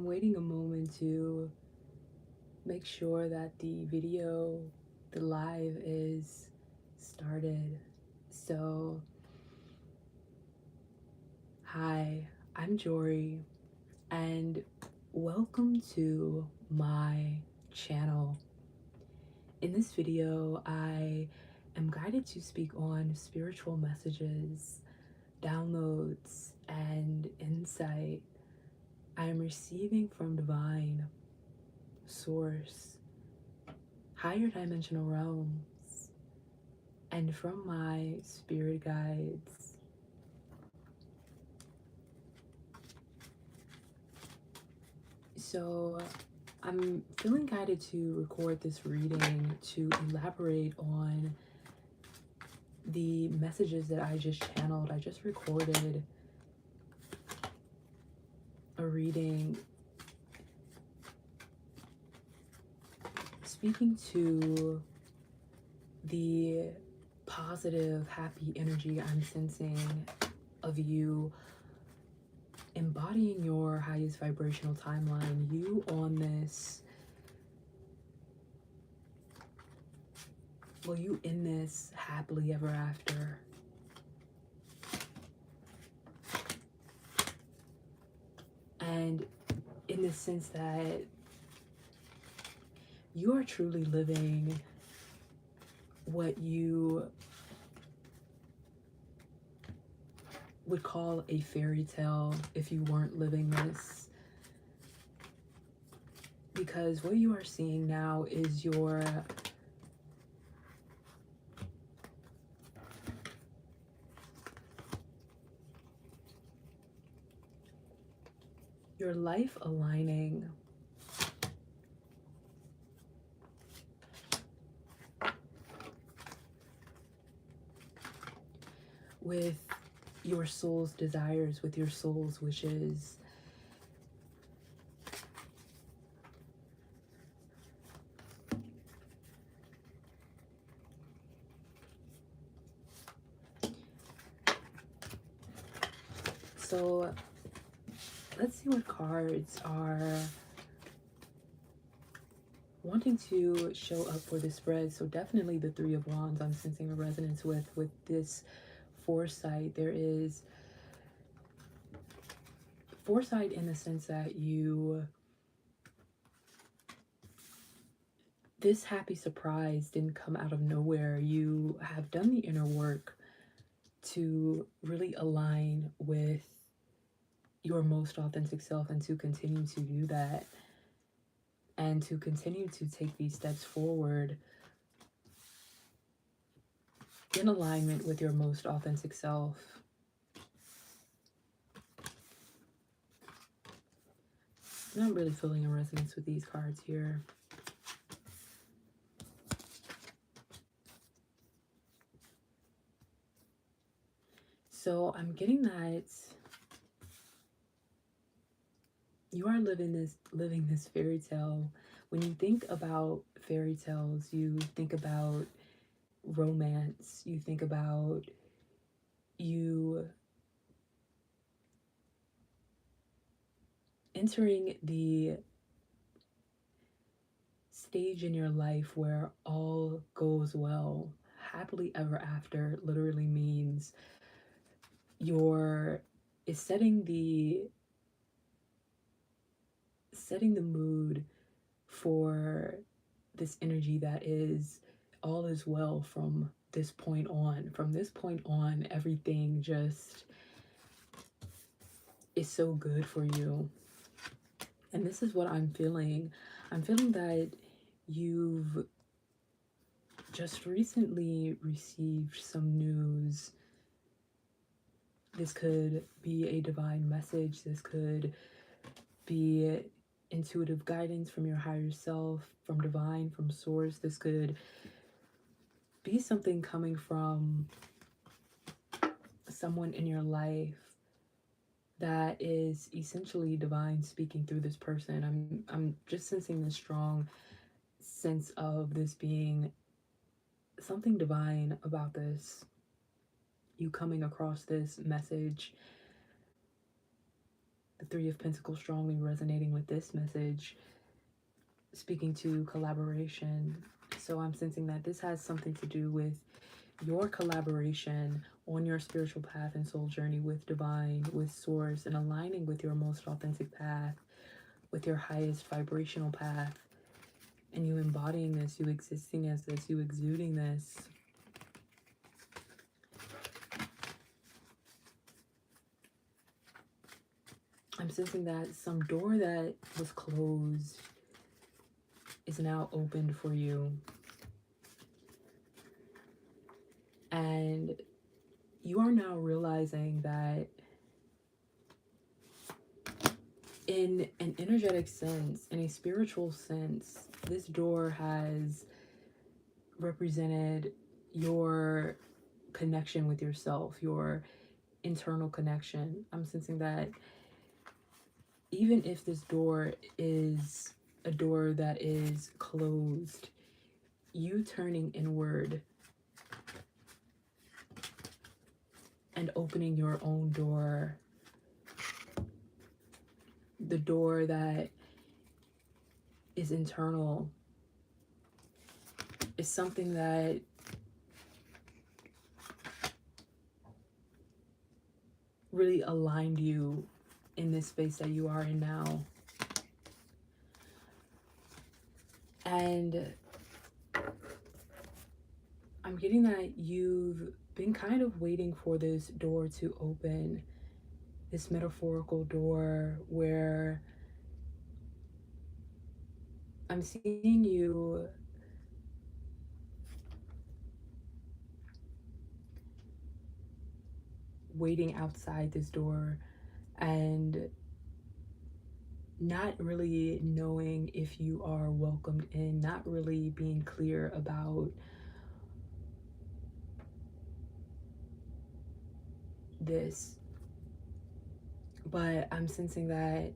I'm waiting a moment to make sure that the live is started. So, hi, I'm Jory, and welcome to my channel. In this video, I am guided to speak on spiritual messages, downloads, and insight I am receiving from divine source, higher dimensional realms, and from my spirit guides. So I'm feeling guided to record this reading to elaborate on the messages that I just channeled. I just recorded a reading speaking to the positive, happy energy I'm sensing of you embodying your highest vibrational timeline, you on this, well, you in this happily ever after. And in the sense that you are truly living what you would call a fairy tale if you weren't living this. Because what you are seeing now is your life aligning with your soul's desires, with your soul's wishes. So let's see what cards are wanting to show up for the spread. So definitely the Three of Wands I'm sensing a resonance with this foresight. There is foresight in the sense that this happy surprise didn't come out of nowhere. You have done the inner work to really align with your most authentic self and to continue to do that and to continue to take these steps forward in alignment with your most authentic self. I'm not really feeling a resonance with these cards here. So I'm getting that you are living this fairy tale. When you think about fairy tales, you think about romance, you think about you entering the stage in your life where all goes well. Happily ever after literally means is setting the mood for this energy that is all is well from this point on. From this point on, everything just is so good for you. And this is what I'm feeling. I'm feeling that you've just recently received some news. This could be a divine message. This could be intuitive guidance from your higher self, from divine, from source. This could be something coming from someone in your life that is essentially divine speaking through this person. I'm just sensing this strong sense of this being something divine about this. You coming across this message, the Three of Pentacles strongly resonating with this message, speaking to collaboration. So I'm sensing that this has something to do with your collaboration on your spiritual path and soul journey with divine, with source, and aligning with your most authentic path, with your highest vibrational path, and you embodying this, you existing as this, you exuding this. I'm sensing that some door that was closed is now opened for you. And you are now realizing that in an energetic sense, in a spiritual sense, this door has represented your connection with yourself, your internal connection. I'm sensing that even if this door is a door that is closed, you turning inward and opening your own door, the door that is internal, is something that really aligned you in this space that you are in now. And I'm getting that you've been kind of waiting for this door to open, this metaphorical door where I'm seeing you waiting outside this door and not really knowing if you are welcomed in, not really being clear about this. But I'm sensing that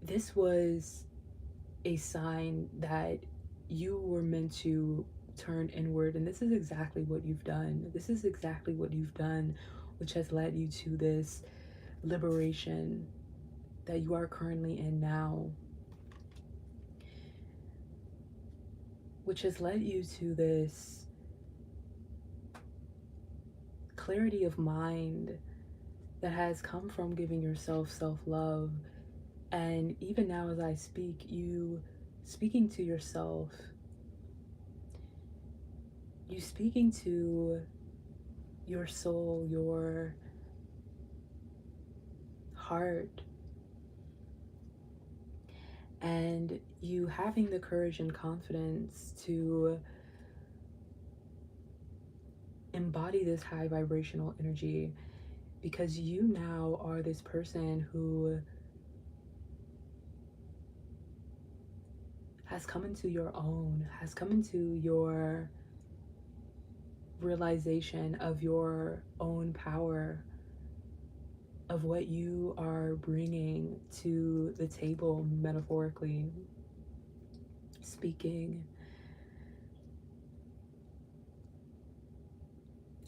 this was a sign that you were meant to turn inward, and this is exactly what you've done. This is exactly what you've done, which has led you to this liberation that you are currently in now, which has led you to this clarity of mind that has come from giving yourself self-love. And even now as I speak, you speaking to yourself, you speaking to your soul, your heart, and you having the courage and confidence to embody this high vibrational energy, because you now are this person who has come into your own, has come into your realization of your own power, of what you are bringing to the table, metaphorically speaking.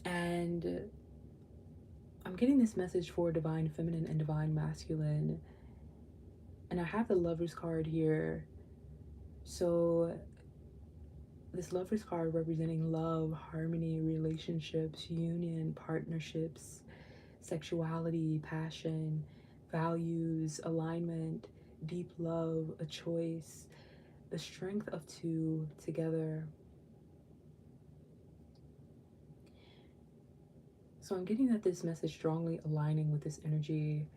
And I'm getting this message for divine feminine and divine masculine, and I have the Lovers card here. So this Lovers card representing love, harmony, relationships, union, partnerships, sexuality, passion, values, alignment, deep love, a choice, the strength of two together. So I'm getting that this message strongly aligning with this energy.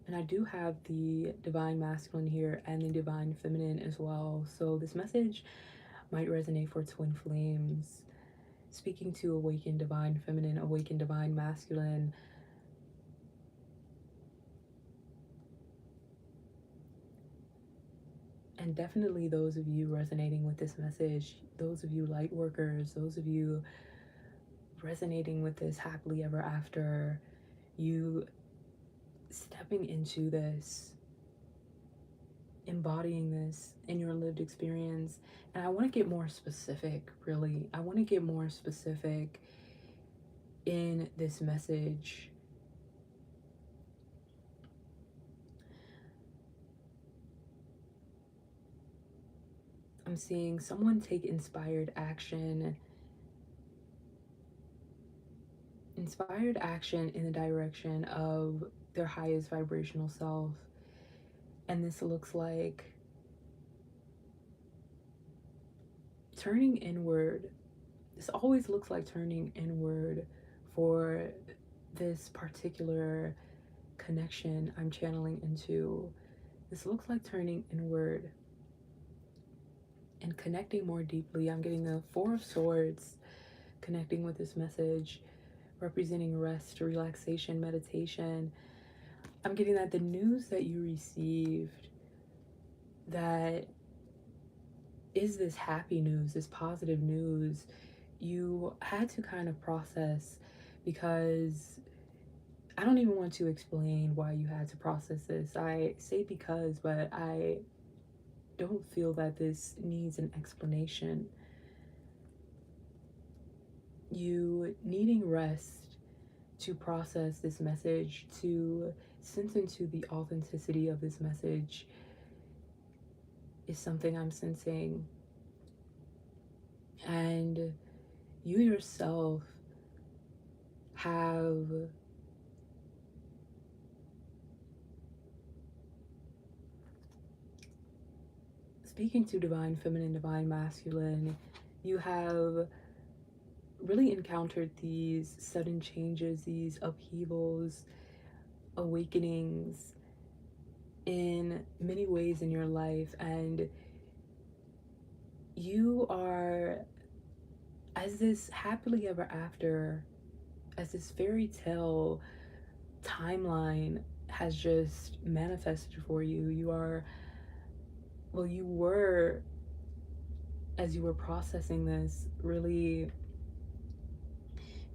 And I do have the divine masculine here and the divine feminine as well. So this message might resonate for twin flames, speaking to awakened divine feminine, awakened divine masculine. And definitely those of you resonating with this message, those of you light workers, those of you resonating with this happily ever after, you stepping into this embodying this in your lived experience. And I want to get more specific, really. I want to get more specific in this message. I'm seeing someone take inspired action in the direction of their highest vibrational self. And this looks like turning inward. This always looks like turning inward for this particular connection I'm channeling into. This looks like turning inward and connecting more deeply. I'm getting the Four of Swords connecting with this message, representing rest, relaxation, meditation. I'm getting that the news that you received, that is this happy news, this positive news, you had to kind of process, because I don't even want to explain why you had to process this. I say because, but I don't feel that this needs an explanation. You needing rest to process this message, to sense into the authenticity of this message, is something I'm sensing. And you yourself have speaking to divine feminine, divine masculine, you have really encountered these sudden changes, these upheavals, awakenings in many ways in your life, and you are, as this happily ever after, as this fairy tale timeline has just manifested for you, you are, well, you were, as you were processing this, really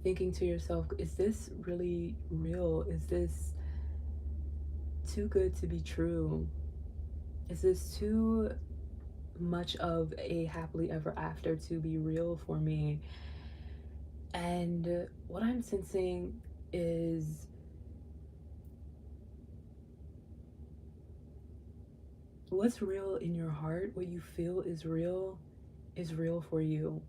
thinking to yourself, is this really real? Is this too good to be true? Is this too much of a happily ever after to be real for me? And what I'm sensing is what's real in your heart, what you feel is real for you.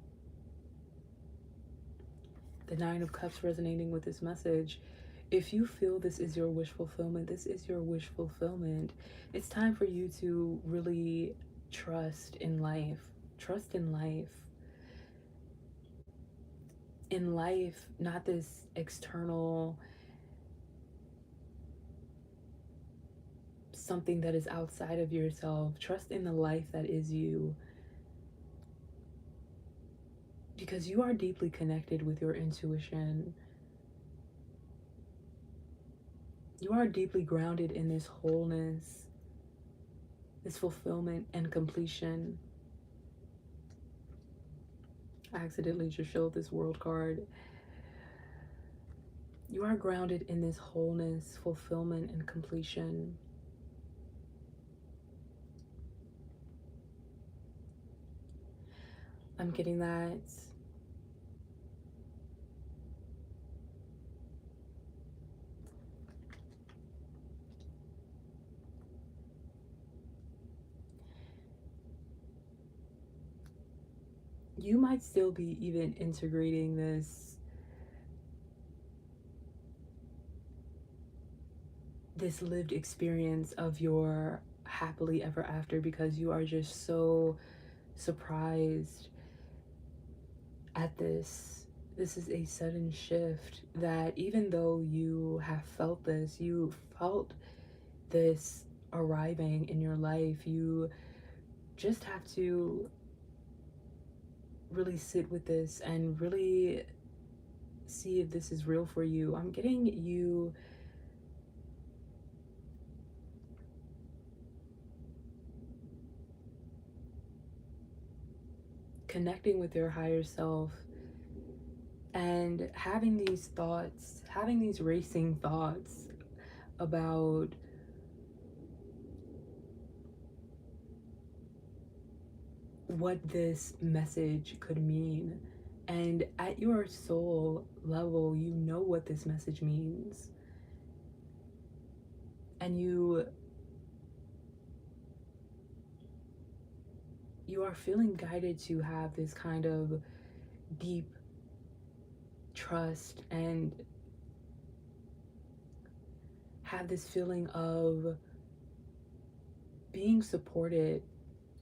The Nine of Cups resonating with this message. If you feel this is your wish fulfillment, this is your wish fulfillment. It's time for you to really trust in life. Trust in life. In life, not this external something that is outside of yourself. Trust in the life that is you. Because you are deeply connected with your intuition. You are deeply grounded in this wholeness, this fulfillment and completion. I accidentally just showed this world card. You are grounded in this wholeness, fulfillment, and completion. I'm getting that you might still be even integrating this lived experience of your happily ever after, because you are just so surprised at this. This is a sudden shift that, even though you have felt this, you felt this arriving in your life, you just have to really sit with this and really see if this is real for you. I'm getting you connecting with your higher self and having these thoughts, having these racing thoughts about what this message could mean. And at your soul level, you know what this message means. And you are feeling guided to have this kind of deep trust and have this feeling of being supported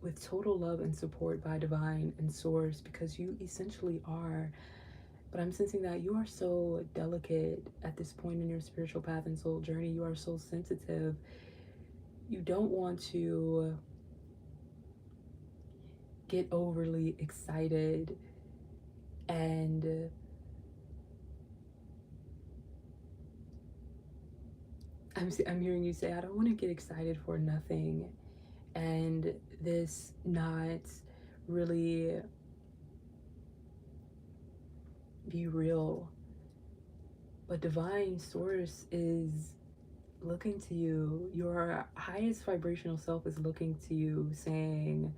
with total love and support by divine and source, because you essentially are. But I'm sensing that you are so delicate at this point in your spiritual path and soul journey. You are so sensitive. You don't want to get overly excited and I'm hearing you say, I don't want to get excited for nothing, and this not really be real. But divine source is looking to you. Your highest vibrational self is looking to you, saying,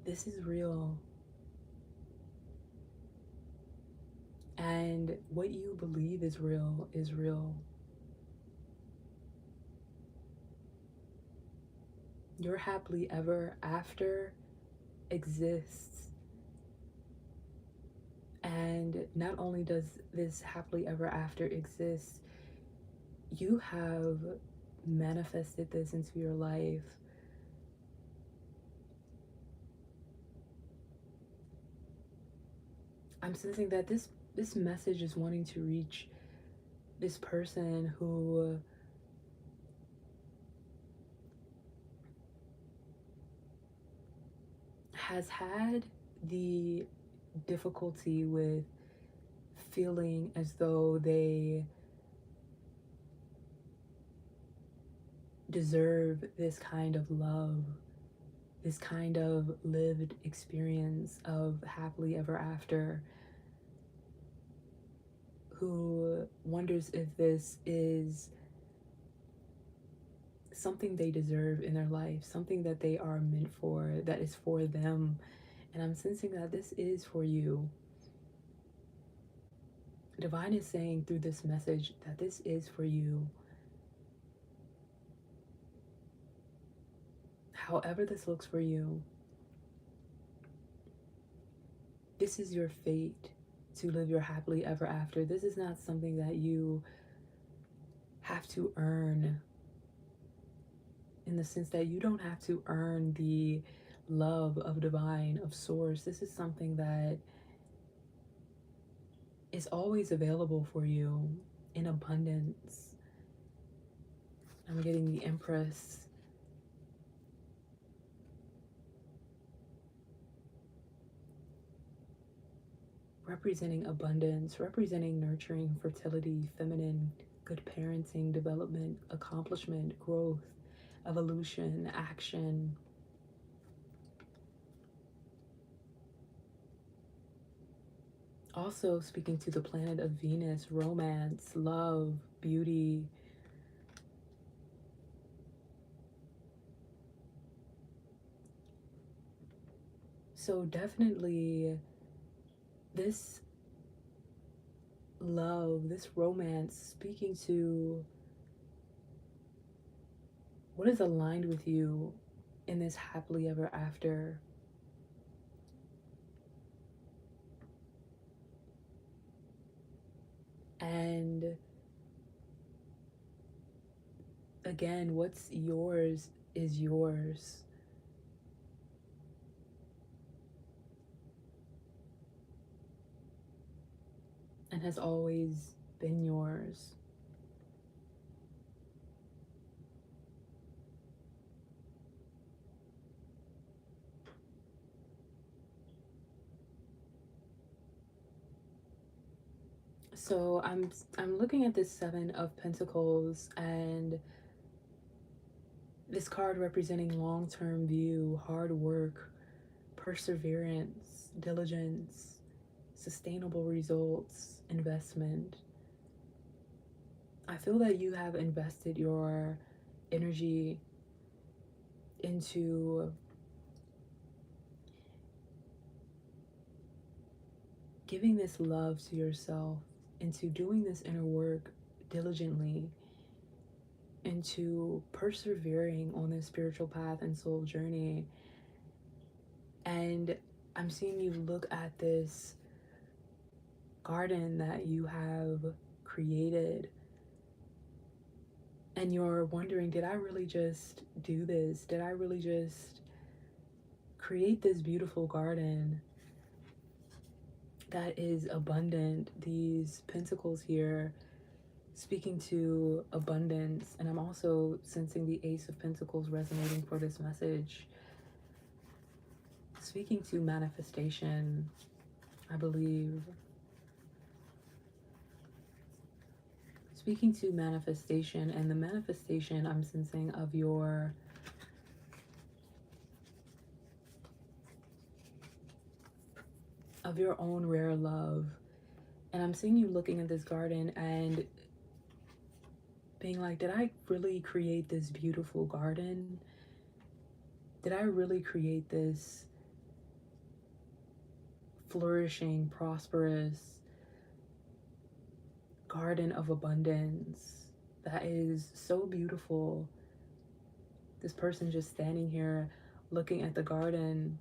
this is real. And what you believe is real is real. Your happily ever after exists. And not only does this happily ever after exist, you have manifested this into your life. I'm sensing that this message is wanting to reach this person who has had the difficulty with feeling as though they deserve this kind of love, this kind of lived experience of happily ever after, who wonders if this is something they deserve in their life, something that they are meant for, that is for them. And I'm sensing that this is for you. Divine is saying through this message that this is for you. However this looks for you, this is your fate to live your happily ever after. This is not something that you have to earn, in the sense that you don't have to earn the love of divine, of source. This is something that is always available for you in abundance. I'm getting the Empress. Representing abundance, representing nurturing, fertility, feminine, good parenting, development, accomplishment, growth, evolution, action. Also speaking to the planet of Venus, romance, love, beauty. So definitely this love, this romance, speaking to what is aligned with you in this happily ever after. And again, what's yours is yours. And has always been yours. So I'm looking at this Seven of Pentacles, and this card representing long-term view, hard work, perseverance, diligence, sustainable results, investment. I feel that you have invested your energy into giving this love to yourself, into doing this inner work diligently, into persevering on this spiritual path and soul journey. And I'm seeing you look at this garden that you have created, and you're wondering, did I really just do this? Did I really just create this beautiful garden that is abundant? These pentacles here speaking to abundance, and I'm also sensing the Ace of Pentacles resonating for this message, speaking to manifestation, I believe. Speaking to manifestation, and the manifestation I'm sensing of your own rare love. And I'm seeing you looking at this garden and being like, did I really create this beautiful garden? Did I really create this flourishing, prosperous garden of abundance that is so beautiful? This person just standing here looking at the garden,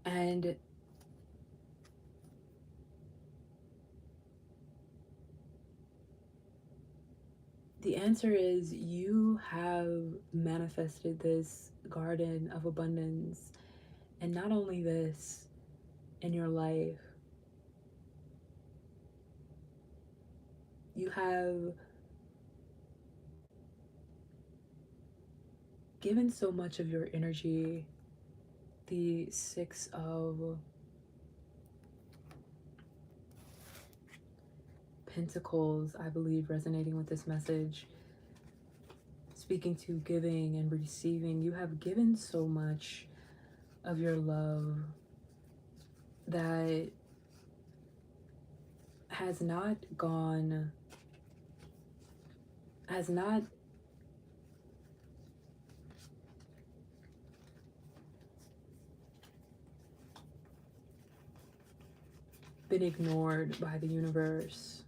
and the answer is you have manifested this garden of abundance. And not only this, in your life, you have given so much of your energy. The Six of Pentacles, I believe, resonating with this message, speaking to giving and receiving. You have given so much of your love that has not been ignored by the universe,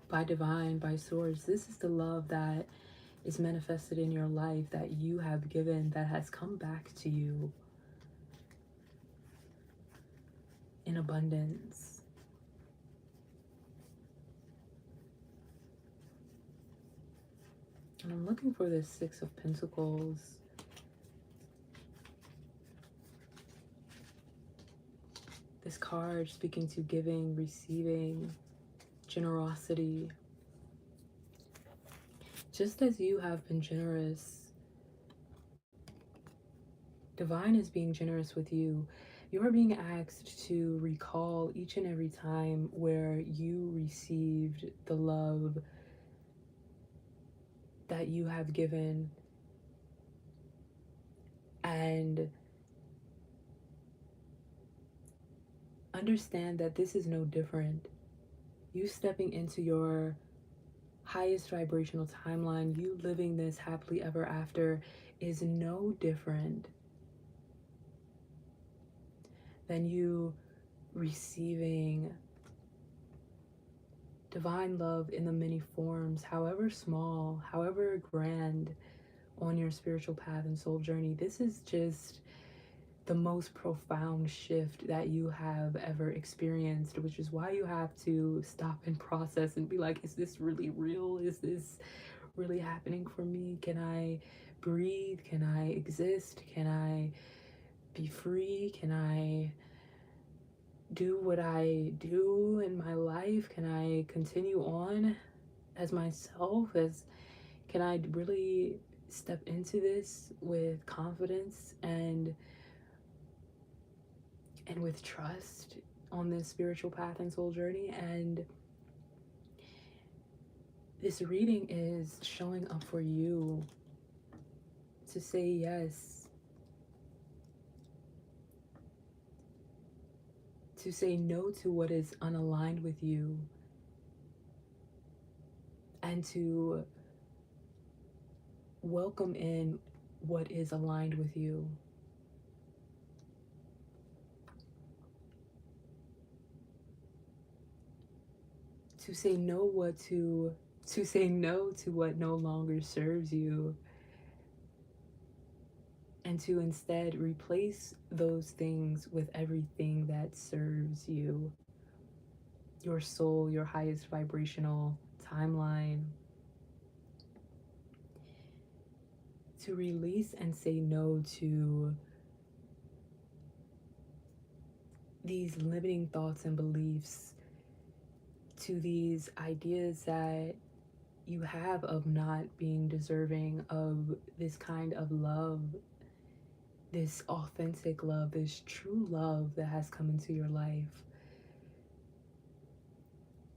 by divine, by source. This is the love that is manifested in your life, that you have given, that has come back to you in abundance. And I'm looking for this Six of Pentacles. This card speaking to giving, receiving, generosity. Just as you have been generous, divine is being generous with you. You are being asked to recall each and every time where you received the love that you have given, and understand that this is no different. You stepping into your highest vibrational timeline, you living this happily ever after, is no different than you receiving divine love in the many forms, however small, however grand, on your spiritual path and soul journey. This is just the most profound shift that you have ever experienced, which is why you have to stop and process and be like, is this really real? Is this really happening for me? Can I breathe? Can I exist? Can I be free? Can I do what I do in my life? Can I continue on as myself? Can I really step into this with confidence and with trust on this spiritual path and soul journey? And this reading is showing up for you to say yes, to say no to what is unaligned with you, and to welcome in what is aligned with you. To say to say no to what no longer serves you, and to instead replace those things with everything that serves you, your soul, your highest vibrational timeline. To release and say no to these limiting thoughts and beliefs, to these ideas that you have of not being deserving of this kind of love, this authentic love, this true love that has come into your life.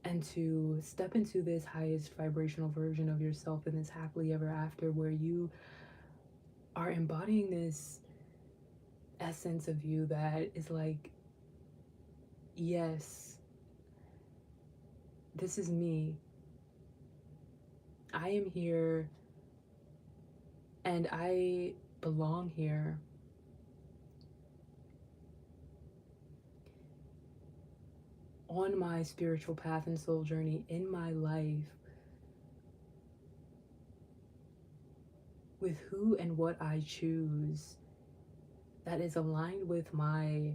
And to step into this highest vibrational version of yourself in this happily ever after, where you are embodying this essence of you that is like, yes, this is me. I am here and I belong here. On my spiritual path and soul journey in my life, with who and what I choose, that is aligned with my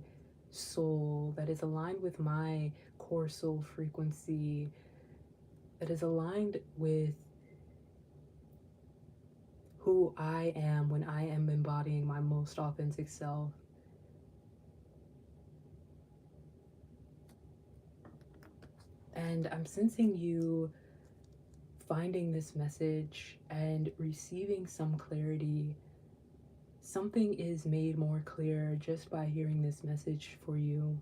soul, that is aligned with my core soul frequency, that is aligned with who I am when I am embodying my most authentic self. And I'm sensing you finding this message and receiving some clarity. Something is made more clear just by hearing this message for you.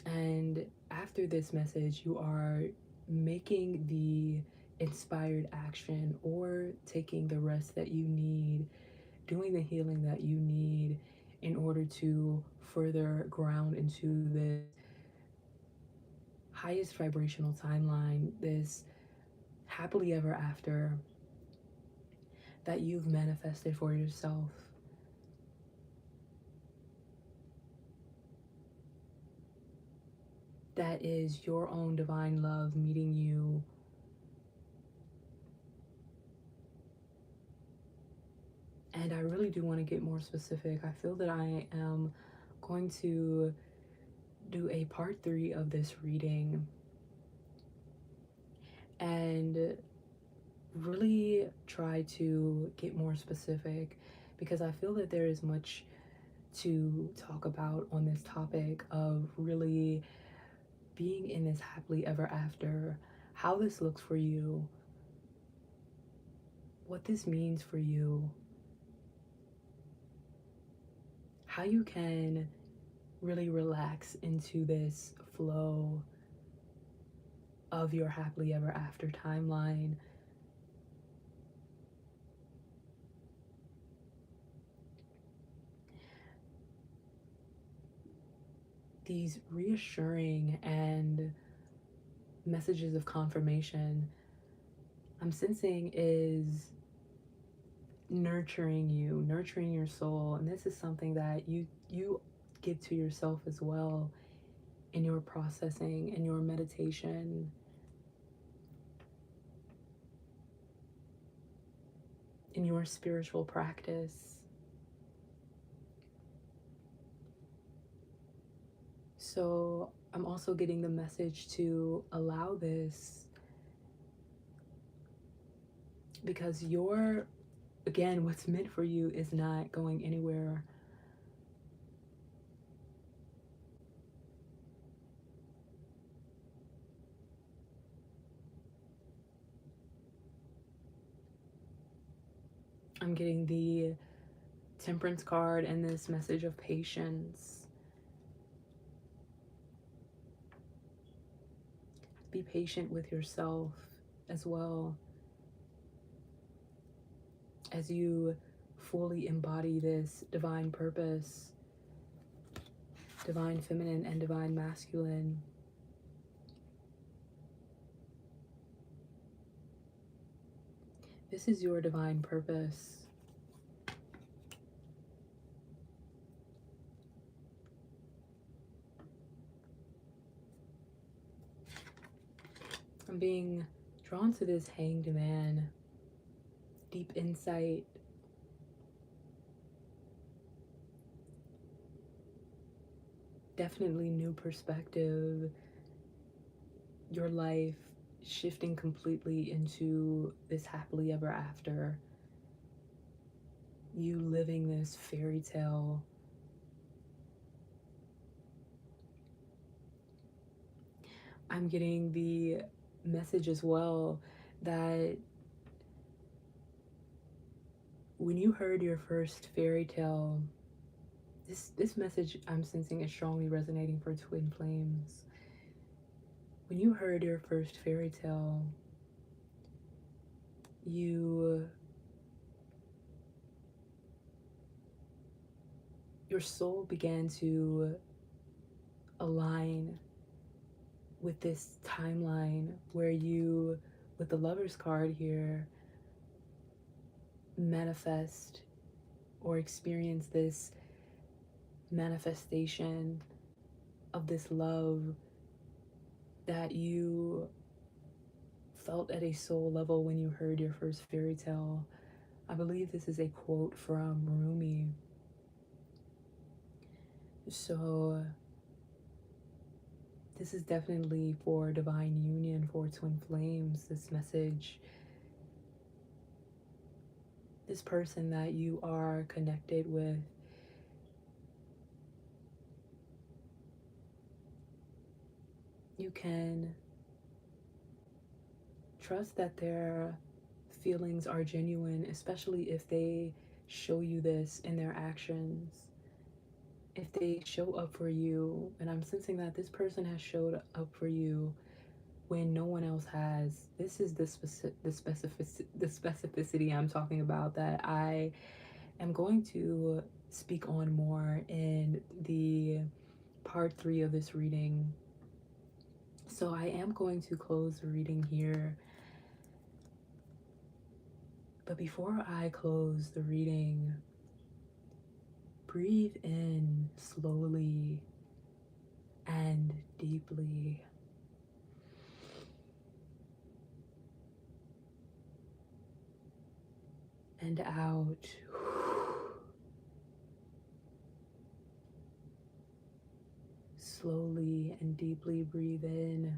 And after this message, you are making the inspired action or taking the rest that you need, doing the healing that you need in order to further ground into this highest vibrational timeline, this happily ever after that you've manifested for yourself. That is your own divine love meeting you. And I really do want to get more specific. I feel that I am going to do a part 3 of this reading and really try to get more specific, because I feel that there is much to talk about on this topic of really being in this happily ever after, how this looks for you, what this means for you, how you can really relax into this flow of your happily ever after timeline. These reassuring and messages of confirmation I'm sensing is nurturing you, nurturing your soul. And this is something that you give to yourself as well in your processing, in your meditation, in your spiritual practice. So I'm also getting the message to allow this, because again, what's meant for you is not going anywhere. I'm getting the Temperance card and this message of patience. Be patient with yourself as well as you fully embody this divine purpose, divine feminine and divine masculine. This is your divine purpose. I'm being drawn to this hanged man. Deep insight. Definitely new perspective. Your life shifting completely into this happily ever after. You living this fairy tale. I'm getting the message as well that when you heard your first fairy tale, this message I'm sensing is strongly resonating for twin flames. When you heard your first fairy tale, your soul began to align with this timeline where you, with the Lover's card here, manifest or experience this manifestation of this love that you felt at a soul level when you heard your first fairy tale. I believe this is a quote from Rumi. So this is definitely for divine union, for twin flames, this message. This person that you are connected with, you can trust that their feelings are genuine, especially if they show you this in their actions. If they show up for you, and I'm sensing that this person has showed up for you when no one else has. This is the specificity I'm talking about that I am going to speak on more in the part 3 of this reading. So I am going to close the reading here. But before I close the reading, breathe in slowly and deeply. And out. Slowly and deeply breathe in.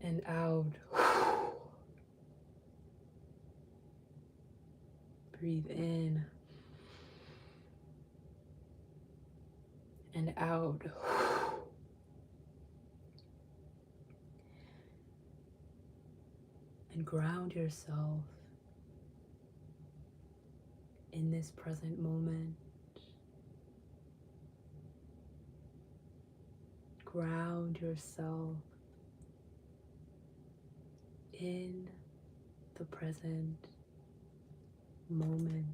And out. Breathe in. And out. And ground yourself in this present moment. Ground yourself in the present moment.